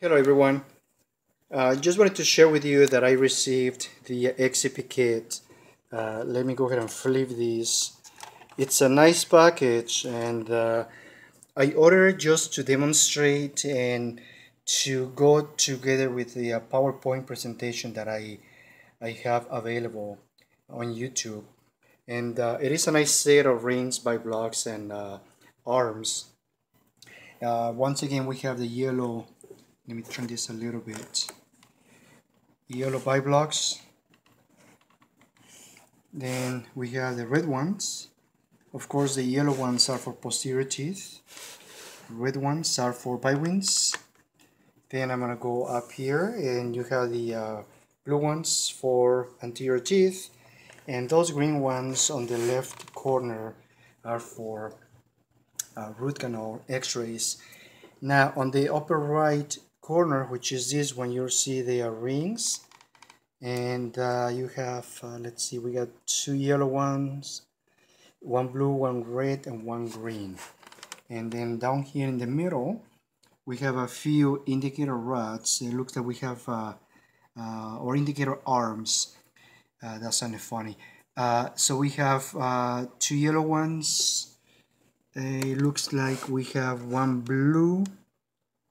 Hello everyone. Just wanted to share with you that I received the XCP kit. Let me go ahead and flip this. It's a nice package, and I ordered just to demonstrate and to go together with the PowerPoint presentation that I have available on YouTube. And it is a nice set of rings by blocks and arms. Once again, we have the yellow. Let me turn this a little bit. Yellow by blocks. Then we have the red ones. Of course, the yellow ones are for posterior teeth. Red ones are for bywinds. Then I'm gonna go up here, and you have the blue ones for anterior teeth, and those green ones on the left corner are for root canal X-rays. Now, on the upper right corner, which is this one, you'll see the rings, and you have let's see, we got two yellow ones, one blue, one red, and one green. And then down here in the middle we have a few indicator rods. It looks like we have or indicator arms. That sounded funny. So we have two yellow ones. It looks like we have one blue,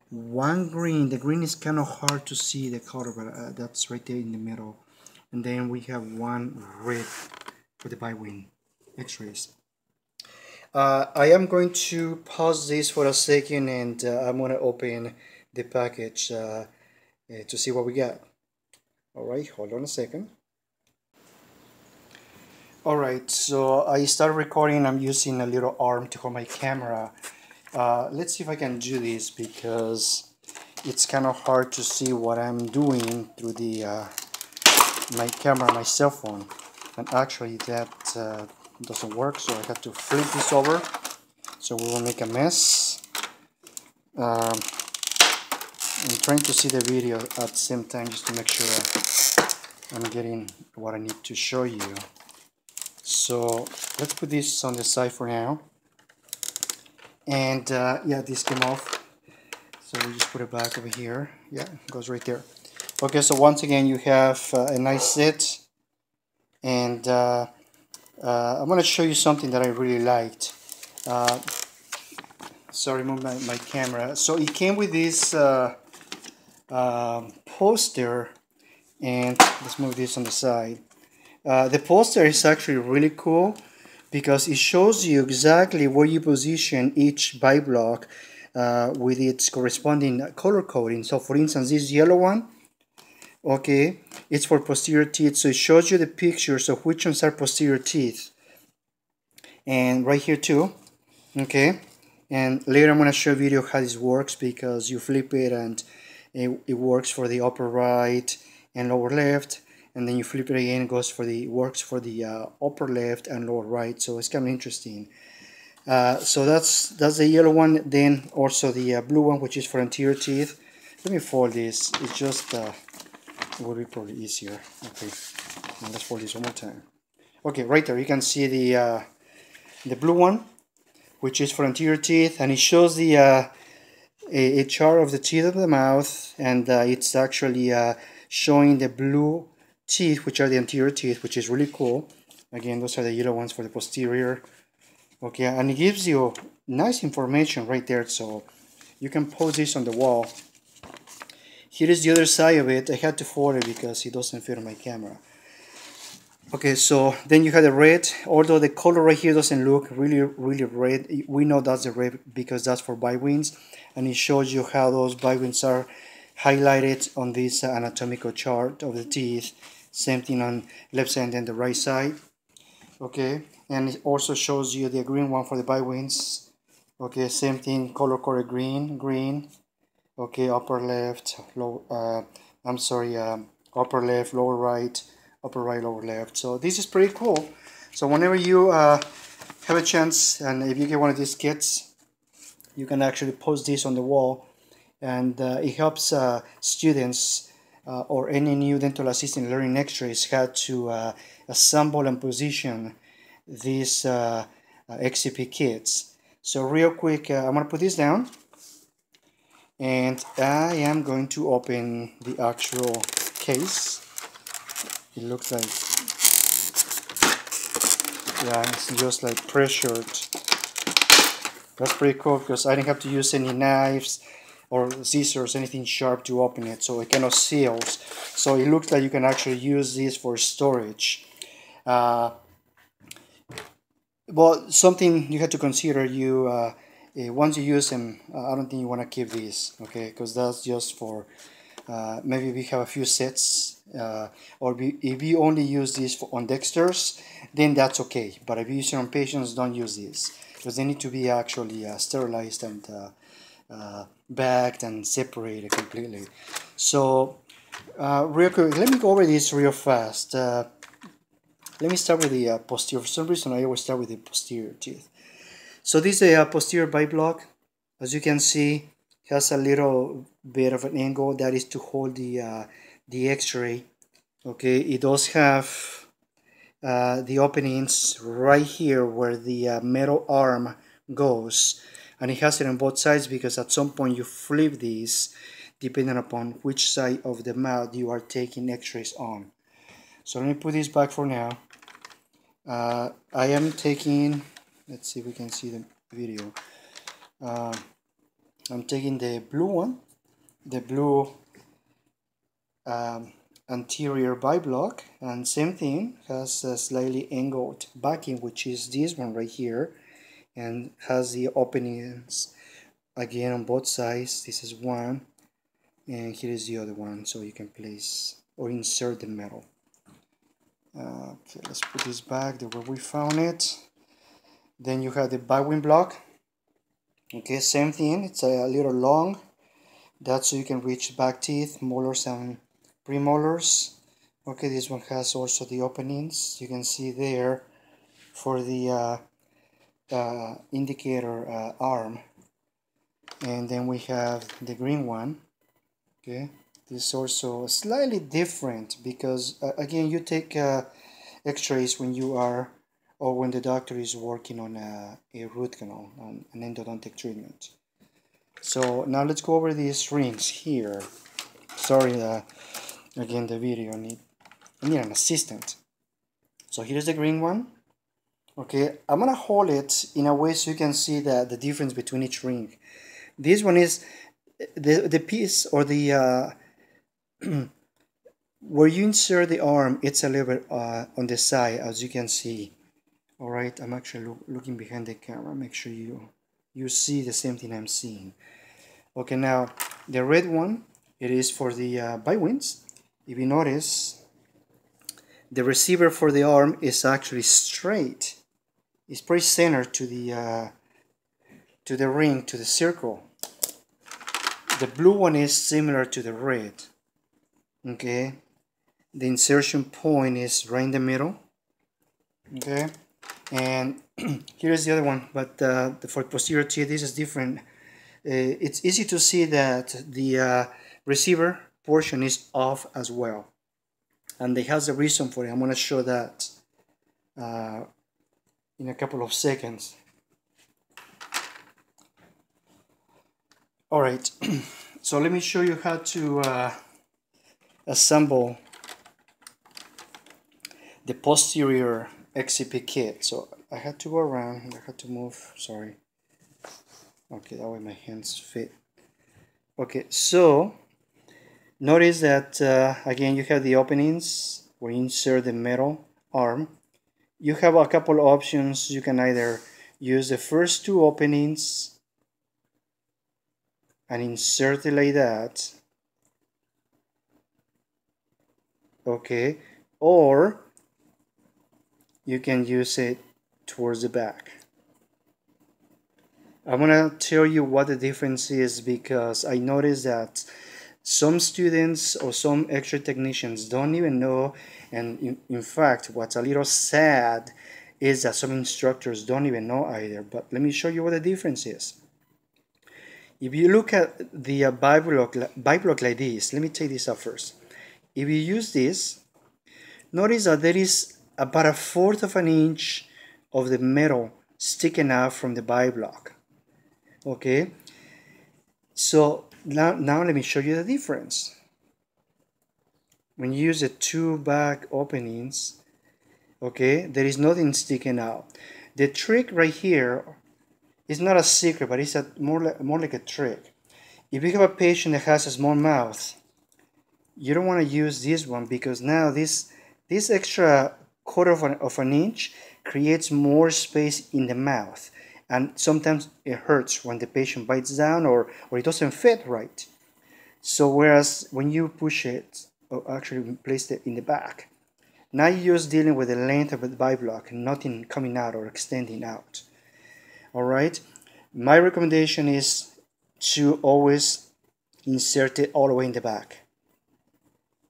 one green. The green is kind of hard to see the color, but that's right there in the middle. And then we have one red for the bywing X-rays. I am going to pause this for a second, and I'm going to open the package to see what we got. Alright, hold on a second. Alright, so I started recording. I'm using a little arm to hold my camera. Let's see if I can do this, because it's kind of hard to see what I'm doing through the my camera, my cell phone. And actually that doesn't work, so I have to flip this over, so we will make a mess. I'm trying to see the video at the same time, just to make sure I'm getting what I need to show you. So let's put this on the side for now. And yeah, this came off, so we just put it back over here. Yeah, it goes right there. Okay, so once again you have a nice set, and I'm going to show you something that I really liked. Sorry, move my camera. So it came with this poster, and let's move this on the side. The poster is actually really cool, because it shows you exactly where you position each by block with its corresponding color coding. So for instance, this yellow one, okay, it's for posterior teeth, so it shows you the pictures of which ones are posterior teeth. And right here too, okay. And later I'm going to show a video how this works, because you flip it and it works for the upper right and lower left, and then you flip it again, it works for the upper left and lower right. So it's kind of interesting. So that's the yellow one. Then also the blue one, which is for anterior teeth. Let me fold this. It's just it will be probably easier. Okay, now let's fold this one more time. Okay, right there you can see the blue one, which is for anterior teeth, and it shows the a chart of the teeth of the mouth, and it's actually showing the blue teeth, which are the anterior teeth, which is really cool. Again, those are the yellow ones for the posterior. Okay, and it gives you nice information right there, so you can post this on the wall. Here is the other side of it. I had to fold it because it doesn't fit on my camera. Okay, so then you have the red. Although the color right here doesn't look really red, we know that's the red because that's for bywinds, and it shows you how those bywinds are highlighted on this anatomical chart of the teeth. Same thing on left side and the right side. Okay, and it also shows you the green one for the bywinds. Okay, same thing, color coded green. Okay, upper left, upper left, lower right, upper right, lower left. So this is pretty cool. So whenever you have a chance, and if you get one of these kits, you can actually post this on the wall, and it helps students or any new dental assistant learning X-rays how to assemble and position these XCP kits. So real quick, I'm going to put this down, And I am going to open the actual case. It looks like, yeah, it's just like pressured. That's pretty cool because I didn't have to use any knives or scissors, anything sharp to open it, so it kind of seals. So it looks like you can actually use this for storage. Well, something you have to consider, once you use them, I don't think you want to keep these, okay, because that's just for maybe we have a few sets, or if you only use these on Dexters, then that's okay. But if you use it on patients, don't use these because they need to be actually sterilized and bagged and separated completely. So real quick, let me go over this real fast. Let me start with the posterior. For some reason, I always start with the posterior teeth. So this is a posterior bite block. As you can see, it has a little bit of an angle that is to hold the X-ray. Okay, it does have the openings right here where the metal arm goes, and it has it on both sides because at some point you flip these depending upon which side of the mouth you are taking X-rays on. So let me put this back for now. I am taking, let's see if we can see the video. I'm taking the blue one, the blue anterior bite block, and same thing, has a slightly angled backing, which is this one right here, and has the openings again on both sides. This is one, and here is the other one, so you can place or insert the metal. Okay, let's put this back the way we found it. Then you have the bite block. Okay, same thing, it's a little long. That's so you can reach back teeth, molars and premolars. Okay, this one has also the openings. You can see there for the indicator arm. And then we have the green one. Okay, this is also slightly different because again, you take x-rays when you are, or when the doctor is working on a root canal, on an endodontic treatment. So now let's go over these rings here. Sorry, again the video, I need an assistant. So here's the green one. Okay, I'm gonna hold it in a way so you can see the difference between each ring. This one is the piece, or the where you insert the arm, it's a little bit on the side, as you can see. All right, I'm actually looking behind the camera. Make sure you see the same thing I'm seeing. Okay, now the red one, it is for the bite wings. If you notice, the receiver for the arm is actually straight. It's pretty centered to the ring, to the circle. The blue one is similar to the red. Okay, the insertion point is right in the middle. Okay, and here's the other one, but for posterior teeth, this is different. It's easy to see that the receiver portion is off as well, and it has a reason for it. I'm going to show that in a couple of seconds. All right, so let me show you how to assemble the posterior XCP kit. So I had to go around, I had to move, sorry. Okay, that way my hands fit. Okay, so notice that again you have the openings where you insert the metal arm. You have a couple options. You can either use the first two openings and insert it like that. Okay, or you can use it towards the back. I'm gonna tell you what the difference is, because I noticed that some students or some X-ray technicians don't even know, and in fact what's a little sad is that some instructors don't even know either. But let me show you what the difference is. If you look at the bite block like this, let me take this out first. If you use this, notice that there is about 1/4 of an inch of the metal sticking out from the bite block. Okay, so Now let me show you the difference. When you use the two back openings, okay, there is nothing sticking out. The trick right here is not a secret, but it's more like a trick. If you have a patient that has a small mouth, you don't want to use this one, because now this extra quarter of an inch creates more space in the mouth, and sometimes it hurts when the patient bites down, or it doesn't fit right. So whereas when you push it, or actually place it in the back, now you're just dealing with the length of the bite block, nothing coming out or extending out. All right, my recommendation is to always insert it all the way in the back.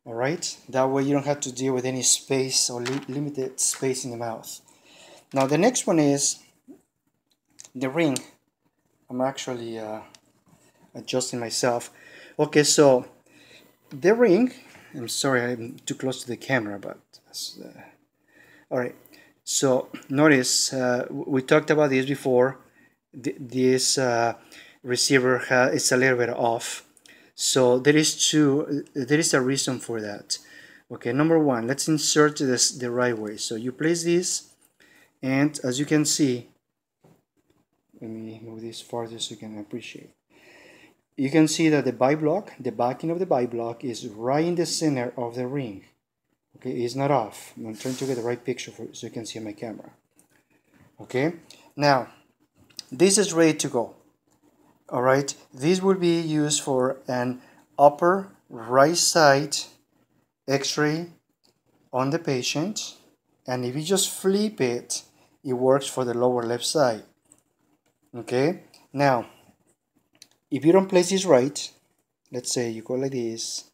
All right, that way you don't have to deal with any space or limited space in the mouth. Now the next one is the ring. I'm actually adjusting myself. Okay, so the ring, I'm sorry I'm too close to the camera, but all right, so notice we talked about this before. This receiver is a little bit off, so there is a reason for that. Okay, number one, let's insert this the right way. So you place this, and as you can see, let me move this farther so you can appreciate. You can see that the bite block, the backing of the bite block, is right in the center of the ring. Okay, it's not off. I'm trying to get the right picture so you can see on my camera. Okay, now this is ready to go. All right, this will be used for an upper right side x-ray on the patient, and if you just flip it, it works for the lower left side. Okay, now if you don't place this right, let's say you go like this,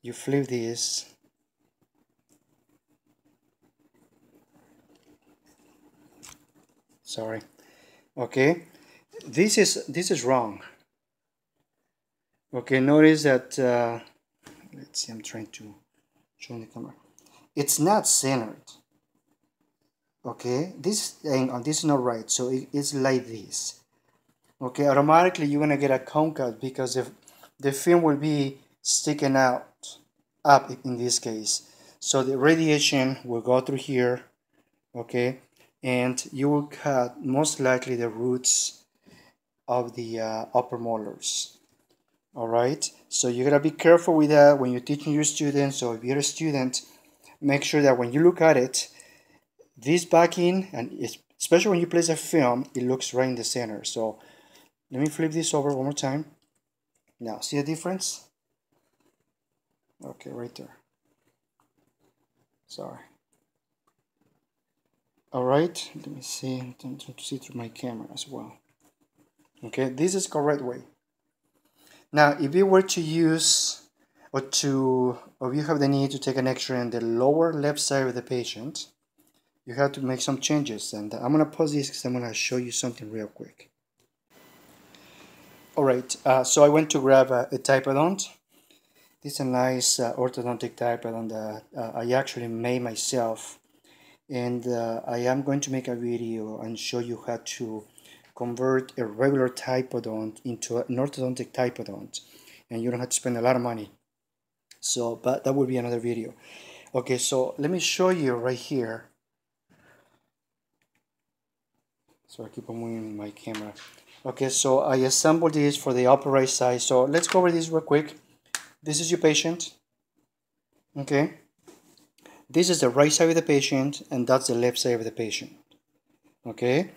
you flip this, sorry, okay, this is wrong. Okay, notice that let's see, I'm trying to show in the camera, it's not centered. Okay, this is not right, so it's like this. Okay, automatically you're gonna get a cone cut because the film will be sticking out up in this case. So the radiation will go through here, okay, and you will cut most likely the roots of the upper molars. All right, so you gotta be careful with that when you're teaching your students. So if you're a student, make sure that when you look at it, this backing, and especially when you place a film, it looks right in the center. So let me flip this over one more time. Now, see the difference? Okay, right there. Sorry. All right, let me see. I'm trying to see through my camera as well. Okay, this is correct way. Now, if you were to use or you have the need to take an X-ray on the lower left side of the patient, you have to make some changes. And I'm gonna pause this because I'm gonna show you something real quick. All right, so I went to grab a typodont. This is a nice orthodontic typodont that I actually made myself, and I am going to make a video and show you how to convert a regular typodont into an orthodontic typodont, and you don't have to spend a lot of money. So, but that will be another video. Okay, so let me show you right here. So I keep on moving my camera. Okay, so I assembled this for the upper right side. So let's go over this real quick. This is your patient. Okay. This is the right side of the patient, and that's the left side of the patient. Okay.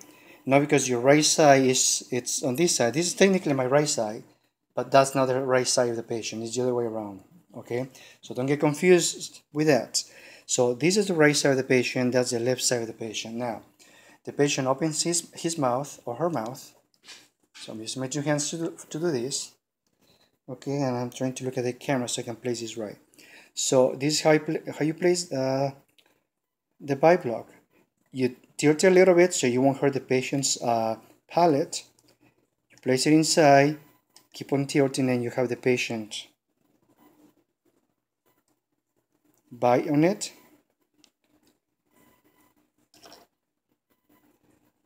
Now because your right side it's on this side. This is technically my right side, but that's not the right side of the patient. It's the other way around. Okay. So don't get confused with that. So this is the right side of the patient. That's the left side of the patient. Now, the patient opens his mouth or her mouth. So I'm using my two hands to do this. Okay, and I'm trying to look at the camera so I can place this right. So this is how you place the bite block. You tilt it a little bit so you won't hurt the patient's palate. You place it inside, keep on tilting, and you have the patient bite on it.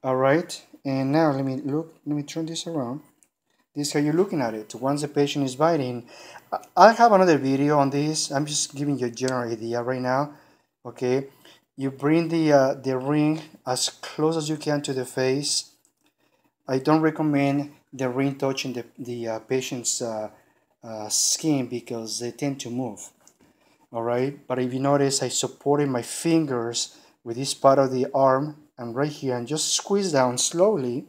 All right, and now let me turn this around. This is how you're looking at it. Once the patient is biting, I have another video on this. I'm just giving you a general idea right now. Okay, you bring the ring as close as you can to the face. I don't recommend the ring touching the patient's skin because they tend to move. All right, but if you notice, I supported my fingers with this part of the arm and right here, and just squeeze down slowly.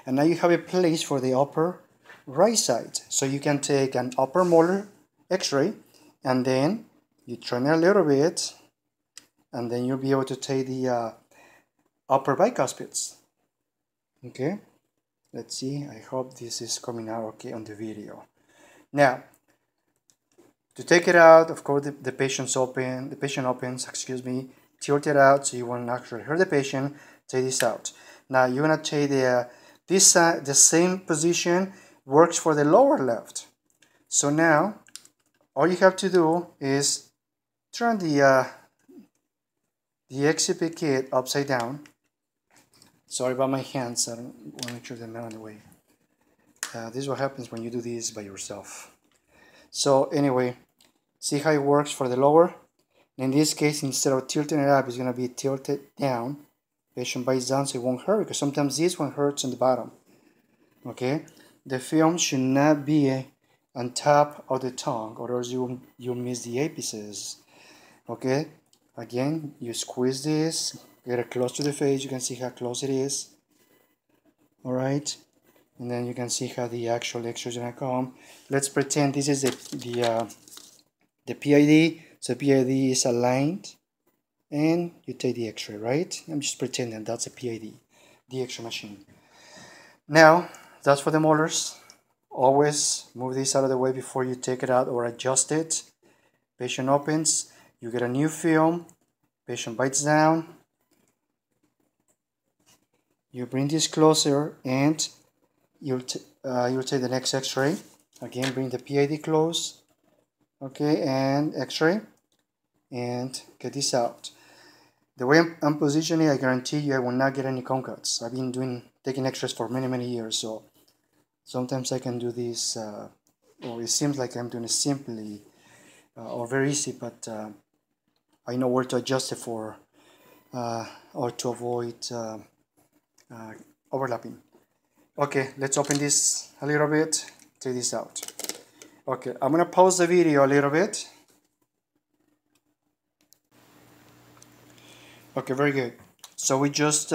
And now you have a place for the upper right side. So you can take an upper molar x-ray and then you turn it a little bit and then you'll be able to take the upper bicuspids. Okay, let's see. I hope this is coming out okay on the video. Now, to take it out, of course, the patient opens, excuse me, tilt it out so you won't actually hurt the patient. Take this out. Now you're gonna take the same position works for the lower left. So now all you have to do is turn the XCP KIT upside down. Sorry about my hands, I don't want to make sure they're not on the way. This is what happens when you do this by yourself. So anyway, see how it works for the lower? In this case, instead of tilting it up, it's going to be tilted down. Patient bites down so it won't hurt, because sometimes this one hurts on the bottom. Okay, the film should not be on top of the tongue, or else you'll miss the apices. Okay, again, you squeeze this, get it close to the face. You can see how close it is. All right, and then you can see how the actual X-ray is gonna come. Let's pretend this is the PID. So PID is aligned, and you take the X-ray, right? I'm just pretending that's a PID, the X-ray machine. Now, that's for the molars. Always move this out of the way before you take it out or adjust it. Patient opens, you get a new film, patient bites down. You bring this closer and you'll take the next X-ray. Again, bring the PID close. Okay, and X-ray. And get this out. The way I'm positioning, I guarantee you I will not get any concuts. I've been taking X-rays for many years, so sometimes I can do this, or it seems like I'm doing it simply or very easy, but I know where to adjust it for or to avoid overlapping. Okay, let's open this a little bit, take this out. Okay, I'm gonna pause the video a little bit. Okay, very good. So we just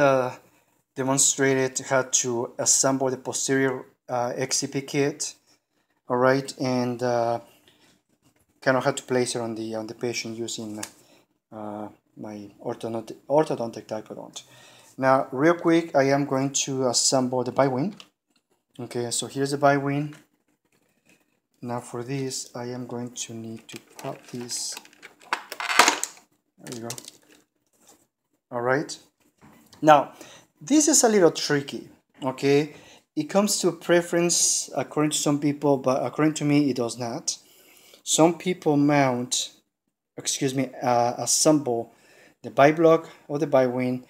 demonstrated how to assemble the posterior XCP KIT, all right, and kind of how to place it on the patient using my orthodontic typodont. Now, real quick, I am going to assemble the bywing. Okay, so here's the bywing. Now for this, I am going to need to pop this. There you go. All right. Now, this is a little tricky, okay? It comes to preference according to some people, but according to me, it does not. Some people assemble the bi-block of the bywing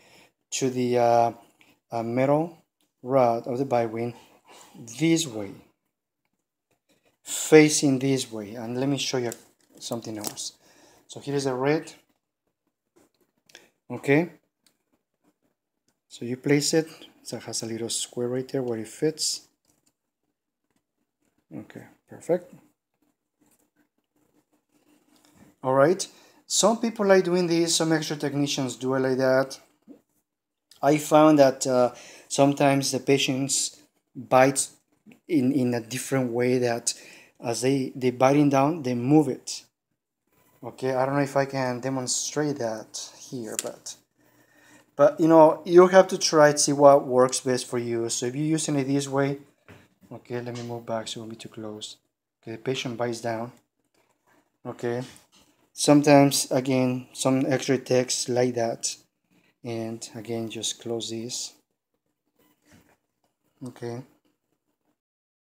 to the metal rod of the bywing this way, facing this way. And let me show you something else. So here is the red. Okay, so you place it, so it has a little square right there where it fits. Okay, perfect. All right, some people like doing this, some extra technicians do it like that. I found that sometimes the patients bite in a different way, that as they biting down, they move it. Okay, I don't know if I can demonstrate that here, but you know, you have to try to see what works best for you. So if you're using it this way, okay, let me move back so it won't be too close. Okay, the patient bites down. Okay, sometimes again some X-ray techs like that, and again just close this. Okay,